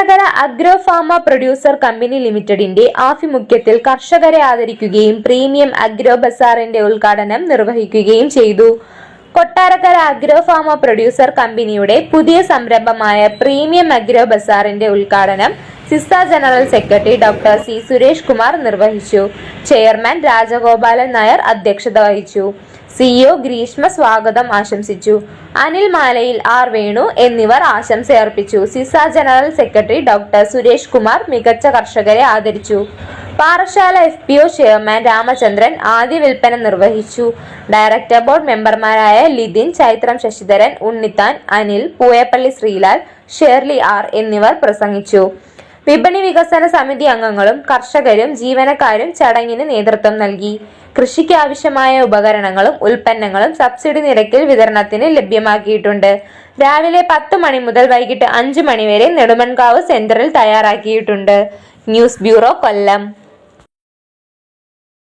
Kottarakkara agro pharma producer company ലിമിറ്റഡിന്റെ ആഭിമുഖ്യത്തിൽ കർഷകരെ ആദരിക്കുകയും പ്രീമിയം അഗ്രോ ബസാറിന്റെ ഉദ്ഘാടനം നിർവഹിക്കുകയും ചെയ്തു. കൊട്ടാരക്കര അഗ്രോ ഫാർമ പ്രൊഡ്യൂസർ കമ്പനിയുടെ പുതിയ സംരംഭമായ പ്രീമിയം അഗ്രോ ബസാറിന്റെ ഉദ്ഘാടനം Ciza general secretary doctor C Suresh Kumar നിർവഹിച്ചു. ചെയർമാൻ രാജഗോപാലൻ നായർ അധ്യക്ഷത വഹിച്ചു. സിഇഒ ഗ്രീഷ്മ സ്വാഗതം ആശംസിച്ചു. അനിൽ മാലയിൽ, ആർ വേണു എന്നിവർ ആശംസയർപ്പിച്ചു. സിസ general secretary doctor Suresh Kumar മികച്ച കർഷകരെ ആദരിച്ചു. പാറശാല FPO ചെയർമാൻ രാമചന്ദ്രൻ ആദ്യ വിൽപ്പന നിർവഹിച്ചു. ഡയറക്ടർ ബോർഡ് മെമ്പർമാരായ ലിതിൻ, ചൈത്രം ശശിധരൻ, ഉണ്ണിത്താൻ, അനിൽ, പൂയപ്പള്ളി ശ്രീലാൽ, ഷേർലി R എന്നിവർ പ്രസംഗിച്ചു. വിപണി വികസന സമിതി അംഗങ്ങളും കർഷകരും ജീവനക്കാരും ചടങ്ങിന് നേതൃത്വം നൽകി. കൃഷിക്ക് ആവശ്യമായ ഉപകരണങ്ങളും ഉൽപ്പന്നങ്ങളും സബ്സിഡി നിരക്കിൽ വിതരണത്തിന് ലഭ്യമാക്കിയിട്ടുണ്ട്. രാവിലെ 10 മണി മുതൽ വൈകിട്ട് 5 മണി വരെ നെടുമൺകാവ് സെന്ററിൽ തയ്യാറാക്കിയിട്ടുണ്ട്. ന്യൂസ് ബ്യൂറോ, കൊല്ലം.